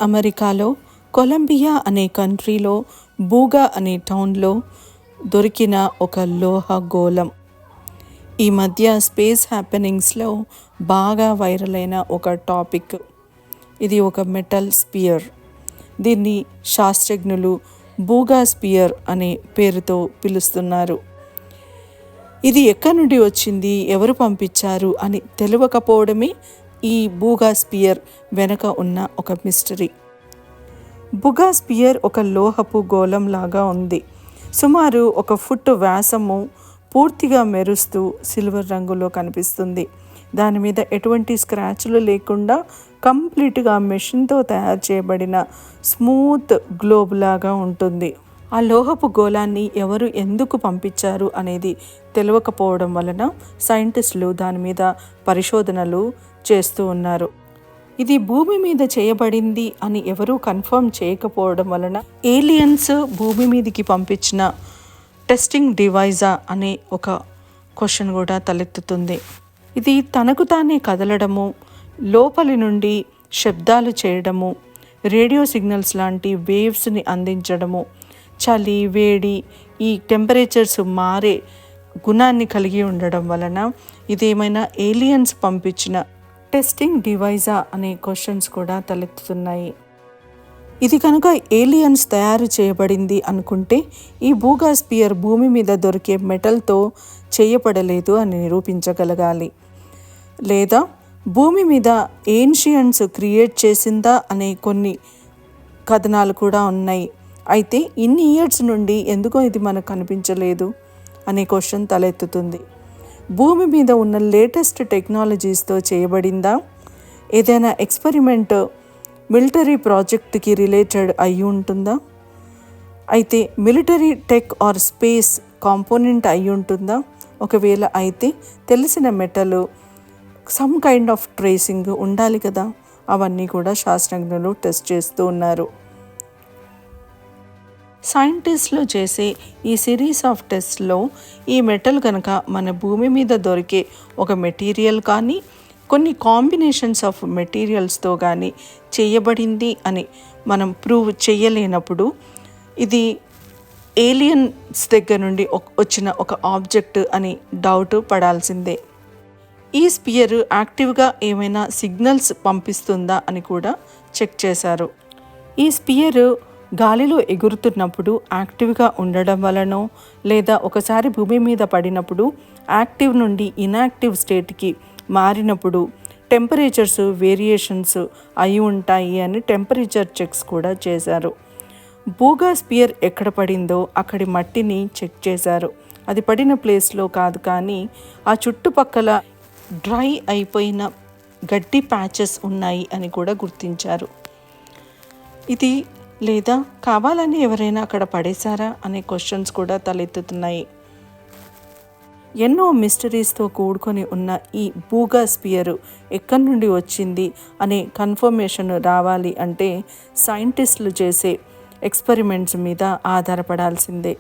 అమెరికాలో కొలంబియా అనే కంట్రీలో బూగా అనే టౌన్లో దొరికిన ఒక లోహ గోళం. ఈ మధ్య స్పేస్ హ్యాపెనింగ్స్లో బాగా వైరల్ అయిన ఒక టాపిక్. ఇది ఒక మెటల్ స్పియర్. దీన్ని శాస్త్రజ్ఞులు బూగా స్పియర్ అనే పేరుతో పిలుస్తున్నారు. ఇది ఎక్కడి నుండి వచ్చింది, ఎవరు పంపించారు అని తెలియకపోవడమే ఈ బూగా స్పియర్ వెనక ఉన్న ఒక మిస్టరీ. బూగా స్పియర్ ఒక లోహపు గోళం లాగా ఉంది. సుమారు 1 ఫుట్ వ్యాసము, పూర్తిగా మెరుస్తూ సిల్వర్ రంగులో కనిపిస్తుంది. దాని మీద ఎటువంటి స్క్రాచ్లు లేకుండా కంప్లీట్గా మెషిన్తో తయారు చేయబడిన స్మూత్ గ్లోబ్ లాగా ఉంటుంది. ఆ లోహపు గోళాన్ని ఎవరు ఎందుకు పంపించారు అనేది తెలియకపోవడం వలన సైంటిస్టులు దాని మీద పరిశోధనలు చేస్తూ ఉన్నారు. ఇది భూమి మీద చేయబడింది అని ఎవరూ కన్ఫర్మ్ చేయకపోవడం వలన ఏలియన్స్ భూమి మీదకి పంపించిన టెస్టింగ్ డివైజా అనే ఒక క్వశ్చన్ కూడా తలెత్తుతుంది. ఇది తనకు తానే కదలడము, లోపలి నుండి శబ్దాలు చేయడము, రేడియో సిగ్నల్స్ లాంటి వేవ్స్ని అందించడము, చలి, వేడి, ఈ టెంపరేచర్స్ మారే గుణాన్ని కలిగి ఉండడం వలన ఇదేమైనా ఏలియన్స్ పంపించిన టెస్టింగ్ డివైజా అనే క్వశ్చన్స్ కూడా తలెత్తుతున్నాయి. ఇది కనుక ఏలియన్స్ తయారు చేయబడింది అనుకుంటే ఈ బూగా స్పియర్ భూమి మీద దొరికే మెటల్తో చేయబడలేదు అని నిరూపించగలగాలి. లేదా భూమి మీద ఏన్షియంట్స్ క్రియేట్ చేసిందా అనే కొన్ని కథనాలు కూడా ఉన్నాయి. అయితే ఇన్ని ఇయర్స్ నుండి ఎందుకో ఇది మనకు కనిపించలేదు అనే క్వశ్చన్ తలెత్తుతుంది. భూమి మీద ఉన్న లేటెస్ట్ టెక్నాలజీస్తో చేయబడిందా, ఏదైనా ఎక్స్పెరిమెంట్ మిలిటరీ ప్రాజెక్ట్కి రిలేటెడ్ అయి ఉంటుందా, అయితే military tech or space component అయి ఉంటుందా? ఒకవేళ అయితే తెలిసిన metal some kind of tracing ఉండాలి కదా. అవన్నీ కూడా శాస్త్రజ్ఞులు టెస్ట్ చేస్తూ ఉన్నారు. సైంటిస్టులు చేసే ఈ సిరీస్ ఆఫ్ టెస్ట్లో ఈ మెటల్ కనుక మన భూమి మీద దొరికే ఒక మెటీరియల్ కానీ కొన్ని కాంబినేషన్స్ ఆఫ్ మెటీరియల్స్తో కానీ చేయబడింది అని మనం ప్రూవ్ చేయలేనప్పుడు ఇది ఏలియన్స్ దగ్గర నుండి వచ్చిన ఒక ఆబ్జెక్ట్ అని డౌట్ పడాల్సిందే. ఈ స్పియర్ యాక్టివ్గా ఏమైనా సిగ్నల్స్ పంపిస్తుందా అని కూడా చెక్ చేశారు. ఈ స్పియర్ గాలిలో ఎగురుతున్నప్పుడు యాక్టివ్గా ఉండడం వలనో, లేదా ఒకసారి భూమి మీద పడినప్పుడు యాక్టివ్ నుండి ఇన్యాక్టివ్ స్టేట్కి మారినప్పుడు టెంపరేచర్స్ వేరియేషన్స్ అయి ఉంటాయి అని టెంపరేచర్ చెక్స్ కూడా చేశారు. బూగా స్పియర్ ఎక్కడ పడిందో అక్కడి మట్టిని చెక్ చేశారు. అది పడిన ప్లేస్లో కాదు, కానీ ఆ చుట్టుపక్కల డ్రై అయిపోయిన గడ్డి ప్యాచెస్ ఉన్నాయి అని కూడా గుర్తించారు. ఇది లేదా కావాలని ఎవరైనా అక్కడ పడేశారా అనే క్వశ్చన్స్ కూడా తలెత్తుతున్నాయి. ఎన్నో మిస్టరీస్తో కూడుకొని ఉన్న ఈ బూగా స్పియర్ ఎక్కడి నుండి వచ్చింది అనే కన్ఫర్మేషన్ రావాలి అంటే సైంటిస్టులు చేసే ఎక్స్పెరిమెంట్స్ మీద ఆధారపడాల్సిందే.